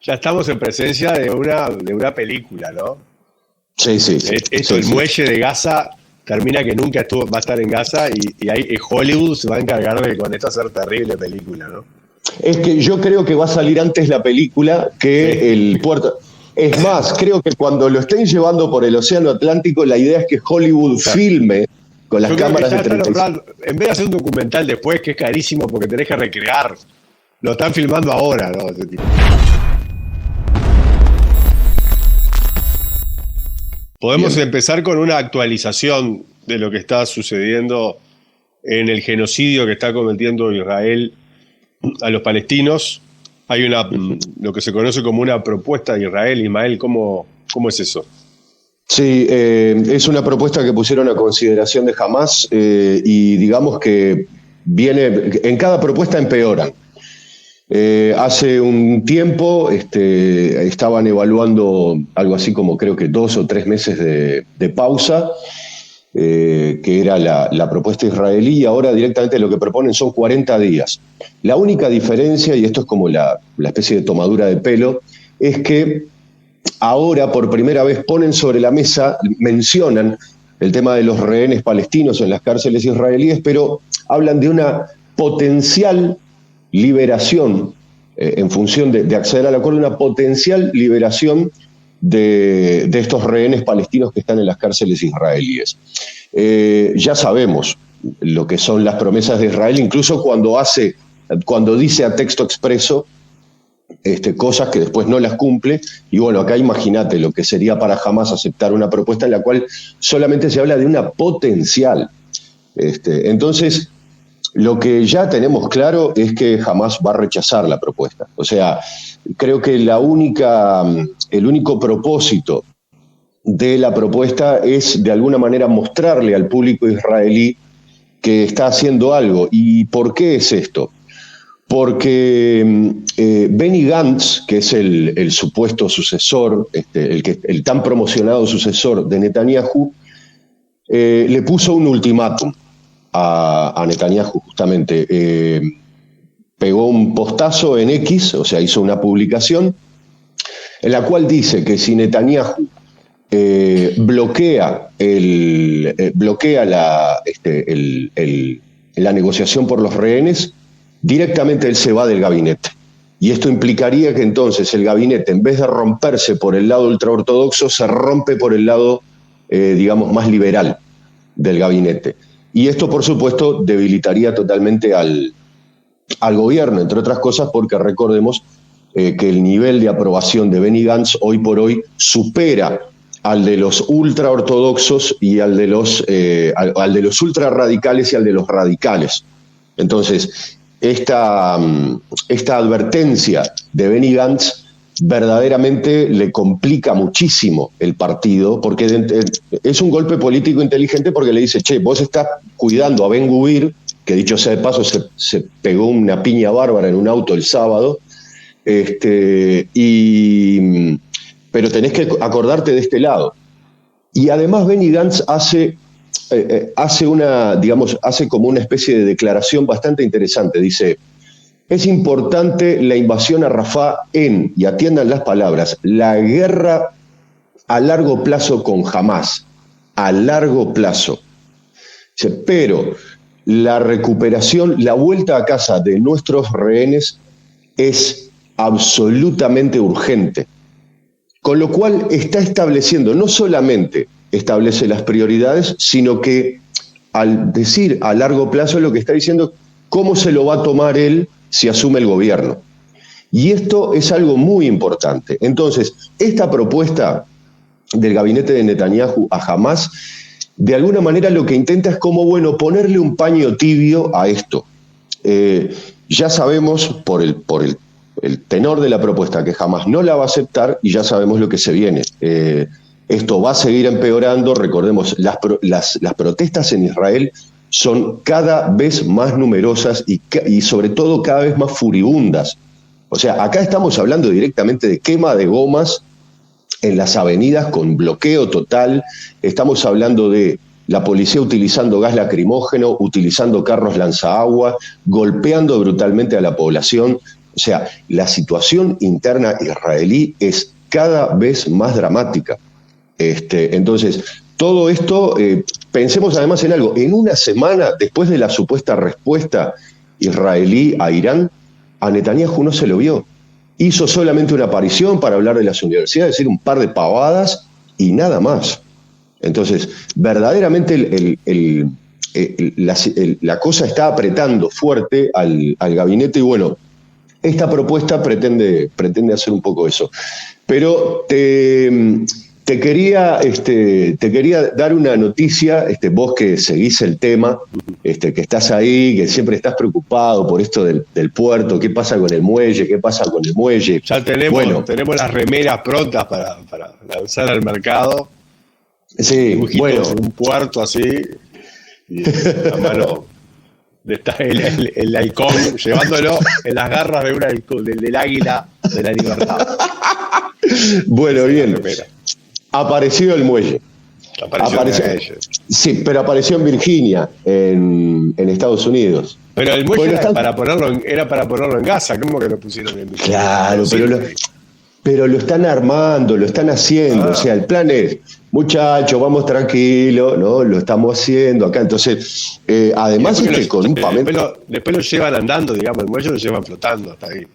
Ya estamos en presencia de una película, ¿no? Sí. Esto, el muelle de Gaza termina que nunca va a estar en Gaza y ahí Hollywood se va a encargar de con esto hacer terrible película, ¿no? Es que yo creo que va a salir antes la película que el puerto. Es más, creo que cuando lo estén llevando por el Océano Atlántico, la idea es que Hollywood filme con las cámaras de 35. En vez de hacer un documental después, que es carísimo porque tenés que recrear, lo están filmando ahora, ¿no? Podemos empezar con una actualización de lo que está sucediendo en el genocidio que está cometiendo Israel a los palestinos. Hay lo que se conoce como una propuesta de Israel. Ismael, ¿cómo es eso? Sí, es una propuesta que pusieron a consideración de Hamás y digamos que en cada propuesta empeoran. Hace un tiempo estaban evaluando algo así como creo que 2 o 3 meses de pausa, que era la propuesta israelí, y ahora directamente lo que proponen son 40 días. La única diferencia, y esto es como la especie de tomadura de pelo, es que ahora por primera vez ponen sobre la mesa, mencionan el tema de los rehenes palestinos en las cárceles israelíes, pero hablan de una potencial liberación, en función de acceder al acuerdo, una potencial liberación de estos rehenes palestinos que están en las cárceles israelíes. Ya sabemos lo que son las promesas de Israel, incluso cuando dice a texto expreso cosas que después no las cumple, y bueno, acá imagínate lo que sería para Hamás aceptar una propuesta en la cual solamente se habla de una potencial. Entonces, lo que ya tenemos claro es que Hamás va a rechazar la propuesta. O sea, creo que el único propósito de la propuesta es de alguna manera mostrarle al público israelí que está haciendo algo. ¿Y por qué es esto? Porque Benny Gantz, que es el supuesto sucesor, el tan promocionado sucesor de Netanyahu, le puso un ultimátum a Netanyahu, justamente. Pegó un postazo en X, o sea, hizo una publicación en la cual dice que si Netanyahu bloquea la negociación por los rehenes, directamente él se va del gabinete. Y esto implicaría que entonces el gabinete, en vez de romperse por el lado ultraortodoxo, se rompe por el lado, digamos, más liberal del gabinete. Y esto, por supuesto, debilitaría totalmente al gobierno, entre otras cosas porque recordemos que el nivel de aprobación de Benny Gantz hoy por hoy supera al de los ultraortodoxos y al de los ultrarradicales y al de los radicales. Entonces, esta advertencia de Benny Gantz verdaderamente le complica muchísimo el partido, porque es un golpe político inteligente, porque le dice, che, vos estás cuidando a Ben Gvir, que dicho sea de paso se pegó una piña bárbara en un auto el sábado, pero tenés que acordarte de este lado. Y además Benny Gantz hace como una especie de declaración bastante interesante. Dice, es importante la invasión a Rafah y atiendan las palabras, la guerra a largo plazo con Hamás, a largo plazo. Dice, pero la recuperación, la vuelta a casa de nuestros rehenes es absolutamente urgente. Con lo cual está estableciendo, no solamente establece las prioridades, sino que al decir a largo plazo lo que está diciendo, cómo se lo va a tomar él si asume el gobierno. Y esto es algo muy importante. Entonces, esta propuesta del gabinete de Netanyahu a Hamás, de alguna manera lo que intenta es como, bueno, ponerle un paño tibio a esto. Ya sabemos por el tenor de la propuesta que Hamás no la va a aceptar, y ya sabemos lo que se viene. Esto va a seguir empeorando. Recordemos, las protestas en Israel son cada vez más numerosas y sobre todo cada vez más furibundas. O sea, acá estamos hablando directamente de quema de gomas en las avenidas con bloqueo total. Estamos hablando de la policía utilizando gas lacrimógeno, utilizando carros lanzaagua, golpeando brutalmente a la población. O sea, la situación interna israelí es cada vez más dramática. Entonces, todo esto, pensemos además en algo, en una semana después de la supuesta respuesta israelí a Irán, a Netanyahu no se lo vio. Hizo solamente una aparición para hablar de las universidades, decir un par de pavadas y nada más. Entonces, verdaderamente la cosa está apretando fuerte al gabinete y bueno, esta propuesta pretende hacer un poco eso. Pero te quería dar una noticia, vos que seguís el tema, que estás ahí, que siempre estás preocupado por esto del puerto, qué pasa con el muelle, Ya tenemos las remeras prontas para lanzar al mercado. Sí, bueno. Un puerto así, y a mano está el halcón, llevándolo en las garras del águila de la libertad. Bueno, bien. Apareció el muelle. Sí, pero apareció en Virginia, en Estados Unidos. Pero el muelle era para ponerlo en Gaza, ¿cómo que lo pusieron en Virginia? Claro, pero lo están armando, lo están haciendo. O sea, el plan es, muchachos, vamos tranquilos, ¿no? Lo estamos haciendo acá. Entonces, además con un pavimento. Después lo llevan andando, digamos, el muelle lo llevan flotando hasta ahí.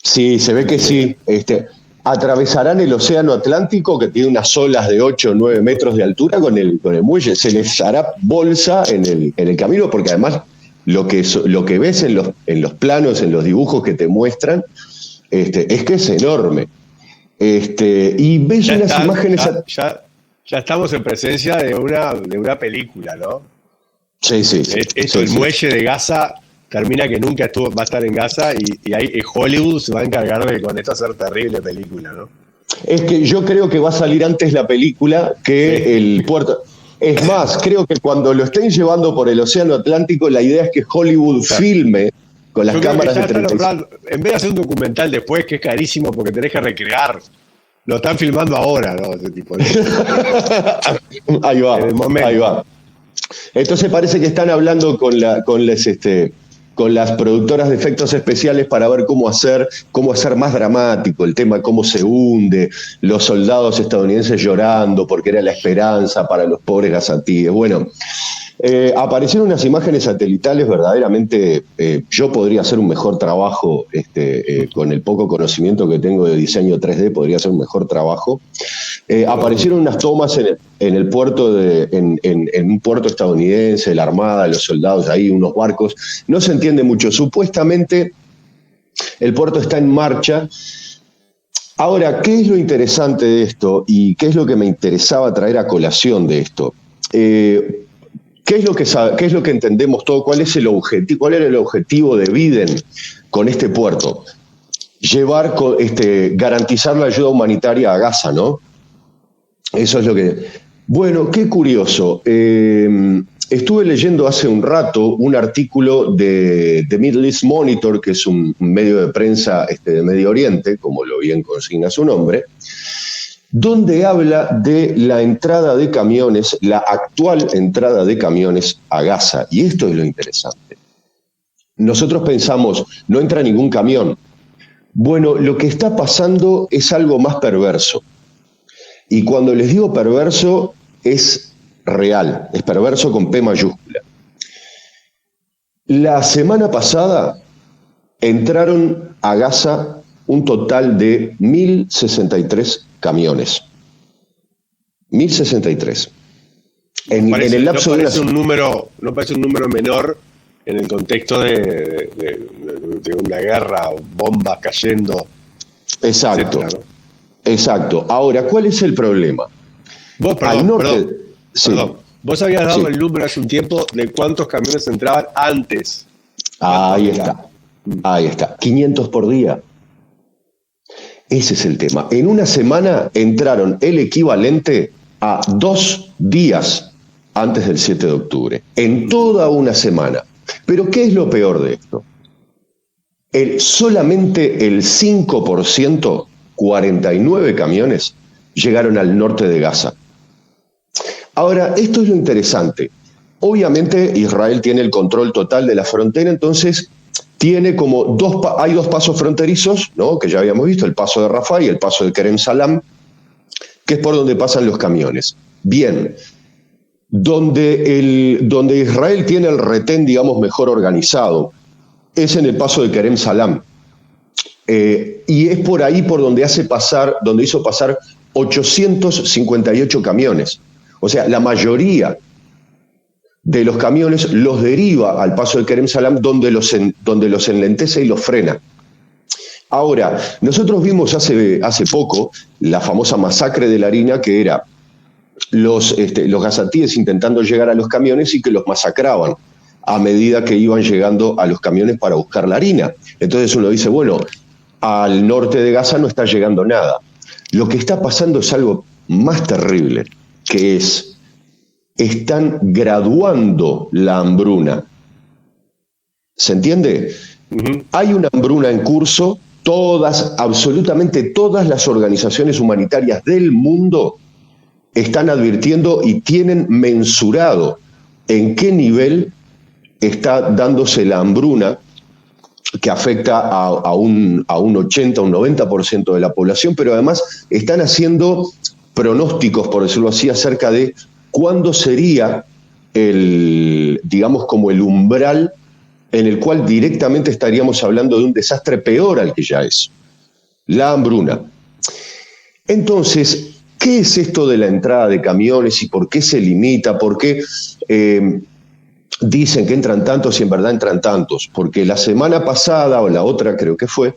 Sí, se ve que sí. Atravesarán el océano Atlántico, que tiene unas olas de 8 o 9 metros de altura con el muelle. Se les hará bolsa en el camino, porque además lo que ves en los planos, en los dibujos que te muestran, es que es enorme. Y ves unas imágenes. Ya estamos en presencia de una película, ¿no? Sí. El muelle de Gaza termina que nunca va a estar en Gaza y ahí Hollywood se va a encargar con esto hacer terrible película, ¿no? Es que yo creo que va a salir antes la película que el puerto. Es más, creo que cuando lo estén llevando por el océano Atlántico, la idea es que Hollywood filme con las cámaras de 35. En vez de hacer un documental después, que es carísimo porque tenés que recrear, lo están filmando ahora, ¿no? Ese tipo de... Ahí va. Entonces parece que están hablando con las productoras de efectos especiales para ver cómo hacer más dramático el tema, cómo se hunde, los soldados estadounidenses llorando porque era la esperanza para los pobres gazatíes. Bueno, aparecieron unas imágenes satelitales verdaderamente. Yo podría hacer un mejor trabajo, con el poco conocimiento que tengo de diseño 3D, podría hacer un mejor trabajo. Aparecieron unas tomas en el puerto en un puerto estadounidense, la Armada, los soldados ahí, unos barcos. No se entiende mucho. Supuestamente el puerto está en marcha. Ahora, ¿qué es lo interesante de esto? ¿Y qué es lo que me interesaba traer a colación de esto? ¿Qué es lo que entendemos todo? ¿Cuál era el objetivo de Biden con este puerto? Garantizar la ayuda humanitaria a Gaza, ¿no? Eso es lo que... Bueno, qué curioso. Estuve leyendo hace un rato un artículo de Middle East Monitor, que es un medio de prensa de Medio Oriente, como lo bien consigna su nombre, donde habla de la entrada de camiones, la actual entrada de camiones a Gaza. Y esto es lo interesante. Nosotros pensamos, no entra ningún camión. Bueno, lo que está pasando es algo más perverso. Y cuando les digo perverso, es real, es perverso con P mayúscula. La semana pasada entraron a Gaza un total de 1.063 camiones. 1.063. En el lapso de no parece un número menor en el contexto de una guerra, bombas cayendo. Exacto. Etcétera, ¿no? Exacto. Ahora, ¿cuál es el problema? Vos habías dado el número hace un tiempo de cuántos camiones entraban antes. Ahí está. 500 por día. Ese es el tema. En una semana entraron el equivalente a 2 días antes del 7 de octubre. En toda una semana. Pero ¿qué es lo peor de esto? Solamente el 5%, 49 camiones, llegaron al norte de Gaza. Ahora, esto es lo interesante. Obviamente Israel tiene el control total de la frontera, entonces tiene como hay dos pasos fronterizos, ¿no? Que ya habíamos visto, el paso de Rafah y el paso de Kerem Salam, que es por donde pasan los camiones. Bien, donde Israel tiene el retén, digamos, mejor organizado, es en el paso de Kerem Salam. Y es por ahí por donde hizo pasar 858 camiones. O sea, la mayoría de los camiones los deriva al paso de Kerem Salam, donde los enlentece y los frena. Ahora, nosotros vimos hace poco la famosa masacre de la harina, que era los gazatíes intentando llegar a los camiones y que los masacraban a medida que iban llegando a los camiones para buscar la harina. Entonces uno dice, bueno, al norte de Gaza no está llegando nada. Lo que está pasando es algo más terrible, que están graduando la hambruna. ¿Se entiende? Uh-huh. Hay una hambruna en curso, absolutamente todas las organizaciones humanitarias del mundo están advirtiendo y tienen mensurado en qué nivel está dándose la hambruna, que afecta a un 80, un 90% de la población, pero además están haciendo pronósticos, por decirlo así, acerca de cuándo sería digamos, como el umbral en el cual directamente estaríamos hablando de un desastre peor al que ya es, la hambruna. Entonces, ¿qué es esto de la entrada de camiones y por qué se limita? ¿Por qué dicen que entran tantos y en verdad entran tantos? Porque la semana pasada, o la otra creo que fue,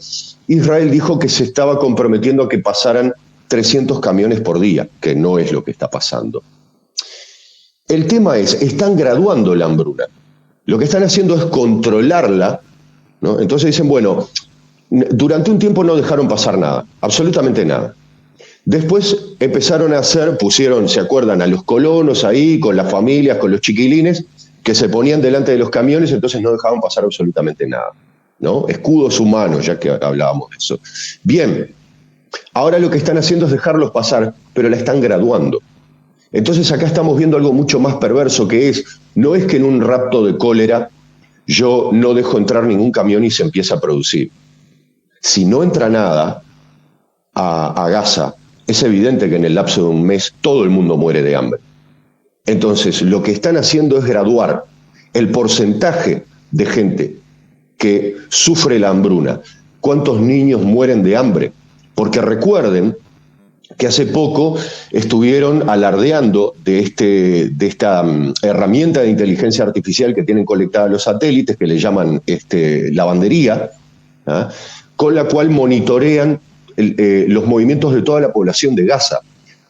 Israel dijo que se estaba comprometiendo a que pasaran 300 camiones por día, que no es lo que está pasando. El tema están graduando la hambruna. Lo que están haciendo es controlarla, ¿no? Entonces dicen, bueno, durante un tiempo no dejaron pasar nada, absolutamente nada. Después empezaron a pusieron, ¿se acuerdan? A los colonos ahí, con las familias, con los chiquilines, que se ponían delante de los camiones, entonces no dejaban pasar absolutamente nada, ¿no? Escudos humanos, ya que hablábamos de eso. Bien, ahora lo que están haciendo es dejarlos pasar, pero la están graduando. Entonces acá estamos viendo algo mucho más perverso, que no es que en un rapto de cólera yo no dejo entrar ningún camión y se empieza a producir. Si no entra nada a Gaza, es evidente que en el lapso de un mes todo el mundo muere de hambre. Entonces, lo que están haciendo es graduar el porcentaje de gente que sufre la hambruna. ¿Cuántos niños mueren de hambre? Porque recuerden que hace poco estuvieron alardeando de esta herramienta de inteligencia artificial que tienen colectada los satélites, que le llaman lavandería, ¿ah? Con la cual monitorean los movimientos de toda la población de Gaza.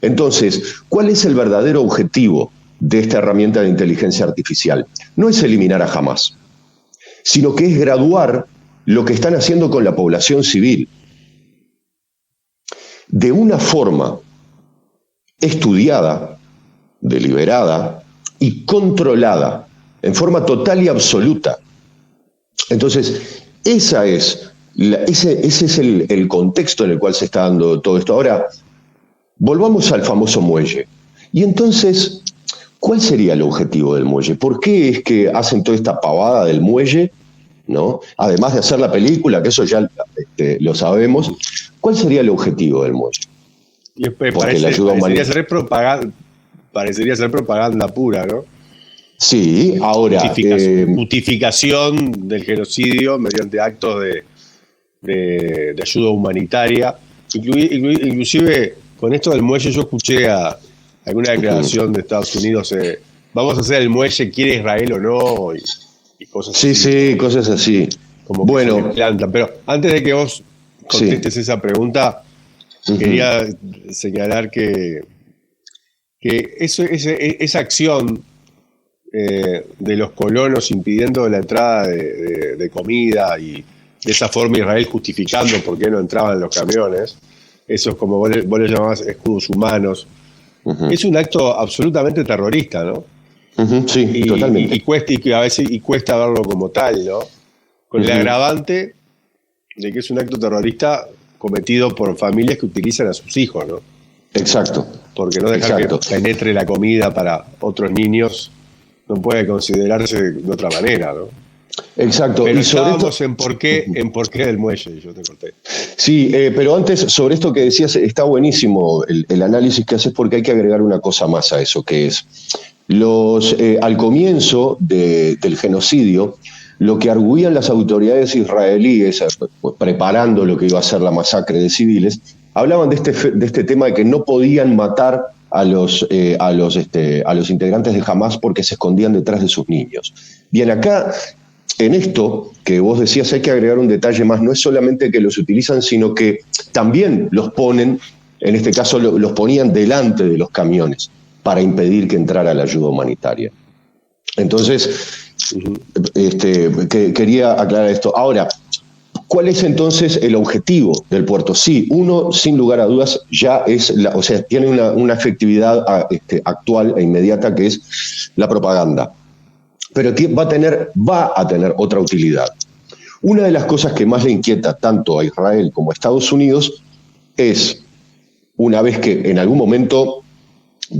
Entonces, ¿cuál es el verdadero objetivo de esta herramienta de inteligencia artificial? No es eliminar a Hamás, sino que es graduar lo que están haciendo con la población civil de una forma estudiada, deliberada y controlada, en forma total y absoluta. Entonces, ese es el contexto en el cual se está dando todo esto. Ahora, volvamos al famoso muelle. Y entonces, ¿cuál sería el objetivo del muelle? ¿Por qué es que hacen toda esta pavada del muelle, ¿no? Además de hacer la película, que eso ya lo sabemos, ¿cuál sería el objetivo del muelle? Parecería ser propaganda pura, ¿no? Sí, ahora... Justificación del genocidio mediante actos de ayuda humanitaria. Inclusive, con esto del muelle, yo escuché alguna declaración de Estados Unidos, vamos a hacer el muelle, quiere Israel o no, y cosas así. Sí, cosas así. Como bueno, pero antes de que vos contestes esa pregunta, quería señalar que esa acción de los colonos impidiendo la entrada de comida y de esa forma Israel justificando por qué no entraban los camiones, eso es como vos le llamabas escudos humanos, es un acto absolutamente terrorista, ¿no? Sí, totalmente. Y cuesta verlo como tal, ¿no? Con el agravante de que es un acto terrorista cometido por familias que utilizan a sus hijos, ¿no? Exacto. Porque no dejar que penetre la comida para otros niños no puede considerarse de otra manera, ¿no? Exacto. Pero y sobre estábamos esto, en por qué del muelle, yo te conté. sí, pero antes, sobre esto que decías, está buenísimo el análisis que haces porque hay que agregar una cosa más a eso, que es al comienzo del genocidio, lo que arguían las autoridades israelíes, pues, preparando lo que iba a ser la masacre de civiles, hablaban de este tema de que no podían matar a los integrantes de Hamás porque se escondían detrás de sus niños. Bien, acá, en esto que vos decías, hay que agregar un detalle más, no es solamente que los utilizan, sino que también los ponen, en este caso los ponían delante de los camiones para impedir que entrara la ayuda humanitaria. Entonces, quería aclarar esto. Ahora, ¿cuál es entonces el objetivo del puerto? Sí, uno, sin lugar a dudas, ya es, tiene una efectividad actual e inmediata, que es la propaganda. Pero va a tener otra utilidad. Una de las cosas que más le inquieta tanto a Israel como a Estados Unidos es, una vez que en algún momento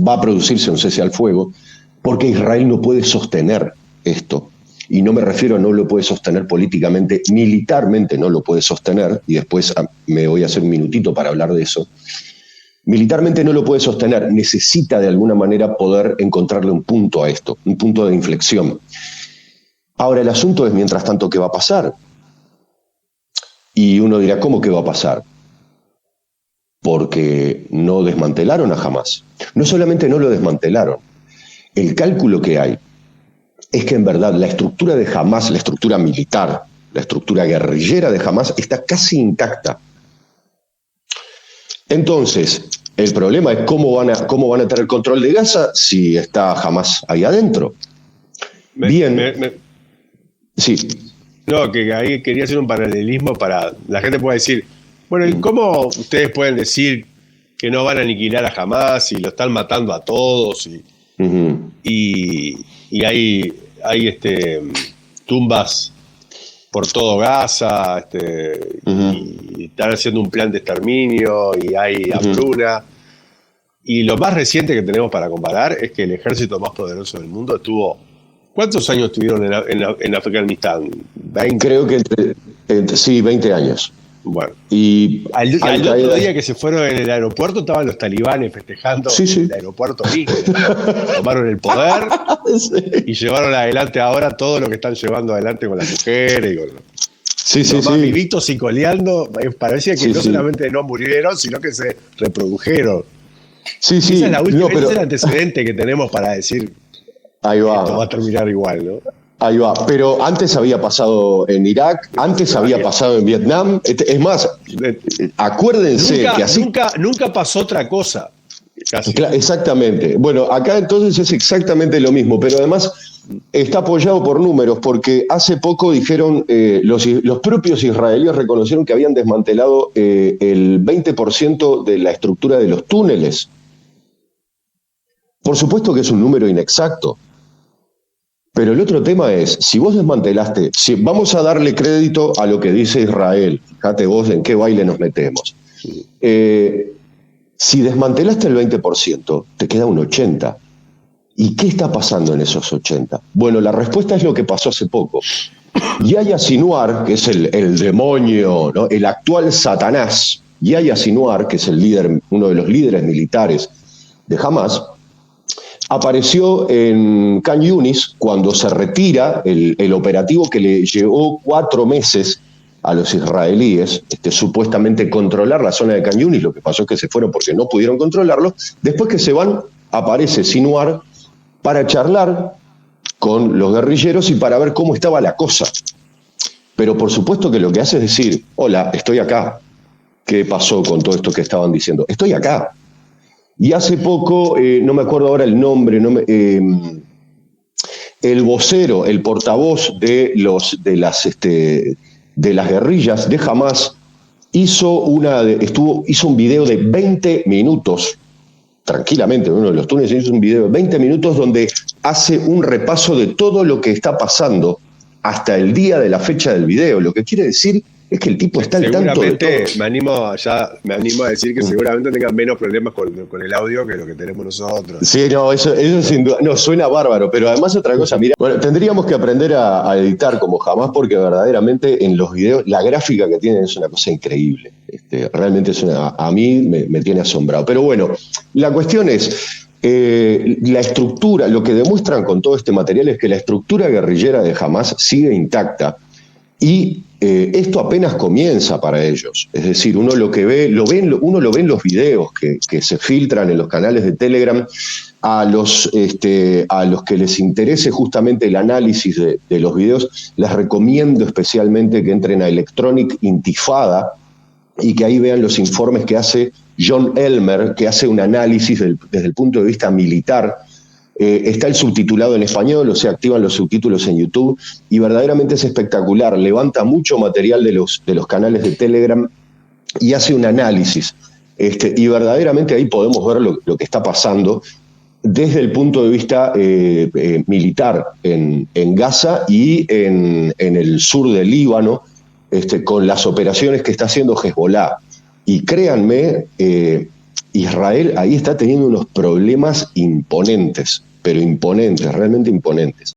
va a producirse un cese al fuego, porque Israel no puede sostener esto. Y no me refiero a no lo puede sostener políticamente, militarmente no lo puede sostener, y después me voy a hacer un minutito para hablar de eso. Militarmente no lo puede sostener, necesita de alguna manera poder encontrarle un punto a esto, un punto de inflexión. Ahora el asunto es, mientras tanto, ¿qué va a pasar? Y uno dirá, ¿cómo que va a pasar? Porque no desmantelaron a Hamás. No solamente no lo desmantelaron, el cálculo que hay es que en verdad la estructura de Hamás, la estructura militar, la estructura guerrillera de Hamás está casi intacta. Entonces, el problema es cómo van a tener control de Gaza si está Hamás ahí adentro. Sí. No, que ahí quería hacer un paralelismo para... La gente puede decir, bueno, ¿y cómo ustedes pueden decir que no van a aniquilar a Hamás y lo están matando a todos? Y hay tumbas por todo Gaza, y están haciendo un plan de exterminio, y hay hambruna. Y lo más reciente que tenemos para comparar es que el ejército más poderoso del mundo estuvo... ¿Cuántos años estuvieron en Afganistán? ¿20? Creo que sí, 20 años. Bueno, y al otro día que se fueron en el aeropuerto estaban los talibanes festejando el aeropuerto mismo. Tomaron el poder y llevaron adelante ahora todo lo que están llevando adelante con las mujeres y con los más vivitos y coleando. Parecía que no solamente no murieron, sino que se reprodujeron. Esa es la última, ese es el antecedente que tenemos para decir ahí va. Esto va a terminar igual, ¿no? Ahí va, pero antes había pasado en Irak, antes había pasado en Vietnam. Es más, acuérdense que así... Nunca pasó otra cosa. Casi. Exactamente. Bueno, acá entonces es exactamente lo mismo, pero además está apoyado por números, porque hace poco dijeron, los propios israelíes reconocieron que habían desmantelado el 20% de la estructura de los túneles. Por supuesto que es un número inexacto. Pero el otro tema es, si vos desmantelaste, si vamos a darle crédito a lo que dice Israel, fíjate vos en qué baile nos metemos. Si desmantelaste el 20%, te queda un 80%. ¿Y qué está pasando en esos 80%? Bueno, la respuesta es lo que pasó hace poco. Yahya Sinwar, que es el demonio, ¿no? El actual Satanás, Yahya Sinwar, que es uno de los líderes militares de Hamás, apareció en Khan Yunis cuando se retira el operativo que le llevó 4 meses a los israelíes, supuestamente controlar la zona de Khan Yunis. Lo que pasó es que se fueron porque no pudieron controlarlo. Después que se van, aparece Sinwar para charlar con los guerrilleros y para ver cómo estaba la cosa. Pero por supuesto que lo que hace es decir, hola, estoy acá. ¿Qué pasó con todo esto que estaban diciendo? Estoy acá. Y hace poco, no me acuerdo ahora el nombre, el vocero, el portavoz de las guerrillas de Hamás hizo un video de 20 minutos, tranquilamente, en uno de los túneles hizo un video de 20 minutos donde hace un repaso de todo lo que está pasando hasta el día de la fecha del video, lo que quiere decir Es que el tipo está al tanto de todo. Seguramente, me animo a decir que seguramente tengan menos problemas con el audio que lo que tenemos nosotros. Sí, no, eso sin duda, no, suena bárbaro, pero además otra cosa, mira, bueno, tendríamos que aprender a editar como jamás, porque verdaderamente en los videos, la gráfica que tienen es una cosa increíble. Realmente a mí me tiene asombrado. Pero bueno, la cuestión es, la estructura, lo que demuestran con todo este material es que la estructura guerrillera de Hamás sigue intacta. Y esto apenas comienza para ellos. Es decir, uno lo ve en los videos que se filtran en los canales de Telegram. A los que les interese justamente el análisis de los videos, les recomiendo especialmente que entren a Electronic Intifada y que ahí vean los informes que hace John Elmer, que hace un análisis desde el punto de vista militar. Está el subtitulado en español, o sea, activan los subtítulos en YouTube, y verdaderamente es espectacular. Levanta mucho material de los canales de Telegram y hace un análisis. Y verdaderamente ahí podemos ver lo que está pasando desde el punto de vista militar en Gaza y en el sur del Líbano, con las operaciones que está haciendo Hezbollah. Y créanme, Israel ahí está teniendo unos problemas imponentes, pero imponentes, realmente imponentes.